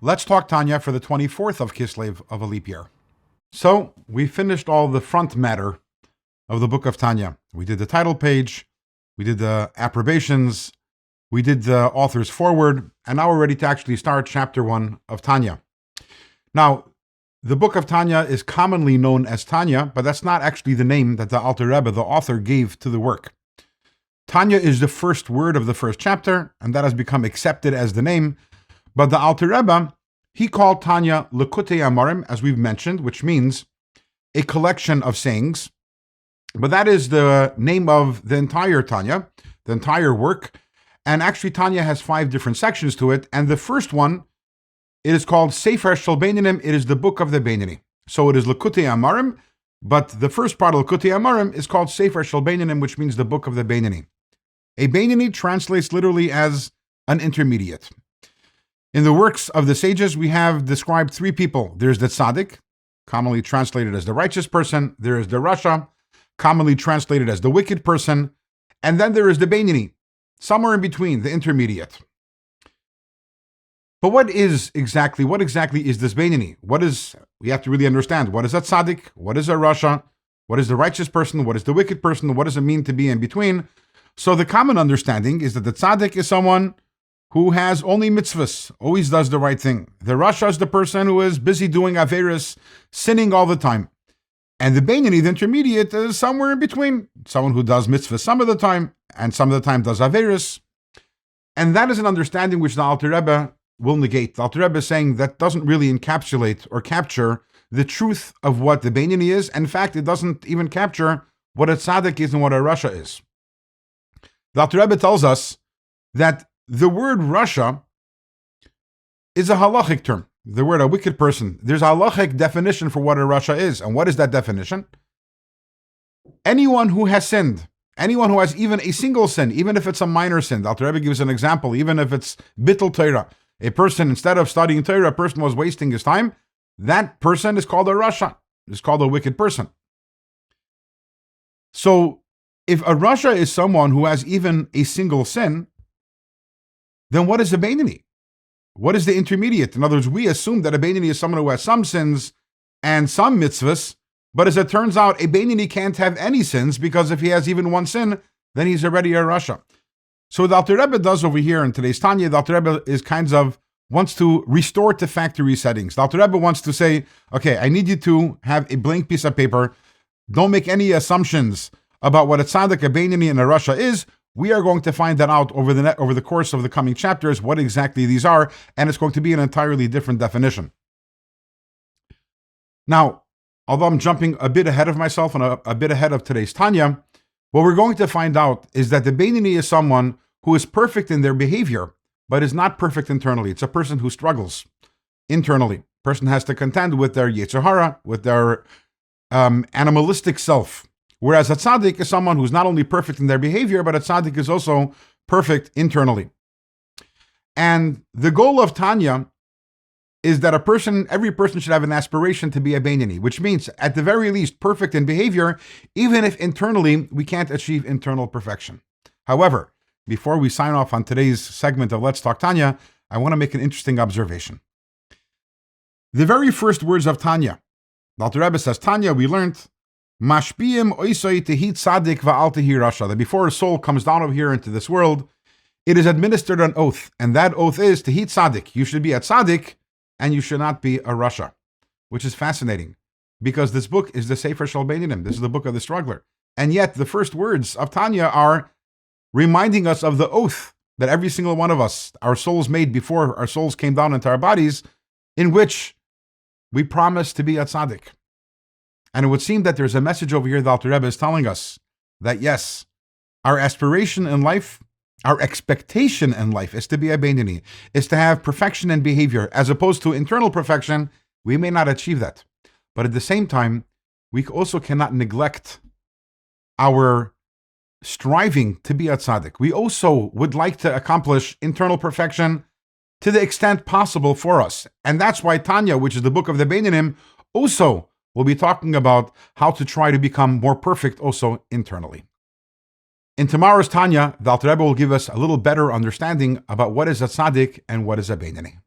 Let's Talk Tanya for the 24th of Kislev of a leap year. So, we finished all the front matter of the book of Tanya. We did the title page, we did the approbations, we did the author's foreword, and now we're ready to actually start chapter 1 of Tanya. Now, the book of Tanya is commonly known as Tanya, but that's not actually the name that the Alter Rebbe, the author, gave to the work. Tanya is the first word of the first chapter, and that has become accepted as the name. But the Alter Rebbe, he called Tanya Likutei Amarim, as we've mentioned, which means a collection of sayings. But that is the name of the entire Tanya, the entire work. And actually, Tanya has 5 different sections to it. And the first one, it is called Sefer Shel Beinanim. It is the book of the Beinani. So it is Likutei Amarim, but the first part of Likutei Amarim is called Sefer Shel Beinanim, which means the book of the Beinani. A Beinani translates literally as an intermediate. In the works of the sages, we have described 3 people. There's the tzaddik, commonly translated as the righteous person. There is the rasha, commonly translated as the wicked person. And then there is the Beinani, somewhere in between, the intermediate. But what exactly is this Beinani? We have to really understand, what is a tzaddik? What is a rasha? What is the righteous person? What is the wicked person? What does it mean to be in between? So the common understanding is that the tzaddik is someone who has only mitzvahs, always does the right thing. The rasha is the person who is busy doing averis, sinning all the time. And the Beinani, the intermediate, is somewhere in between. Someone who does mitzvahs some of the time, and some of the time does averis. And that is an understanding which the Alter Rebbe will negate. The Alter Rebbe is saying that doesn't really encapsulate or capture the truth of what the Beinani is. In fact, it doesn't even capture what a tzaddik is and what a rasha is. The Alter Rebbe tells us that the word rasha is a halachic term. The word a wicked person. There's a halachic definition for what a rasha is. And what is that definition? Anyone who has sinned, anyone who has even a single sin, even if it's a minor sin. The Alter Rebbe gives an example, even if it's bittul Torah. A person, instead of studying Torah, a person was wasting his time. That person is called a rasha. It's called a wicked person. So, if a rasha is someone who has even a single sin, then what is a Beinani? What is the intermediate? In other words, we assume that a Beinani is someone who has some sins and some mitzvahs, but as it turns out, a Beinani can't have any sins, because if he has even one sin, then he's already a rasha. So what the Alter Rebbe does over here in today's Tanya, the Alter Rebbe wants to restore to factory settings. The Alter Rebbe wants to say, okay, I need you to have a blank piece of paper. Don't make any assumptions about what a tzaddik, a Beinani, and a rasha is. We are going to find that out over the course of the coming chapters, what exactly these are, and it's going to be an entirely different definition. Now, although I'm jumping a bit ahead of myself and a bit ahead of today's Tanya, what we're going to find out is that the Beinani is someone who is perfect in their behavior, but is not perfect internally. It's a person who struggles internally. Person has to contend with their yetzer hara, with their animalistic self. Whereas a tzaddik is someone who's not only perfect in their behavior, but a tzaddik is also perfect internally. And the goal of Tanya is that every person should have an aspiration to be a Beinani, which means, at the very least, perfect in behavior, even if internally we can't achieve internal perfection. However, before we sign off on today's segment of Let's Talk Tanya, I want to make an interesting observation. The very first words of Tanya, the Alter Rebbe says, Tanya, we learned, Mashpiyim oisoi tehi tzaddik va'al tehi rasha, that before a soul comes down over here into this world, it is administered an oath, and that oath is tehi tzaddik. You should be a tzaddik, and you should not be a rasha, which is fascinating, because this book is the Sefer Shel Beinanim. This is the book of the struggler. And yet, the first words of Tanya are reminding us of the oath that every single one of us, our souls made before our souls came down into our bodies, in which we promise to be a tzaddik. And it would seem that there's a message over here the Alter Rebbe is telling us that yes, our aspiration in life, our expectation in life is to be a Beinani, is to have perfection in behavior, as opposed to internal perfection. We may not achieve that. But at the same time, we also cannot neglect our striving to be a tzaddik. We also would like to accomplish internal perfection to the extent possible for us. And that's why Tanya, which is the book of the Beinanim, also will be talking about how to try to become more perfect also internally. In tomorrow's Tanya, the Alter Rebbe will give us a little better understanding about what is a tzaddik and what is a Beinani.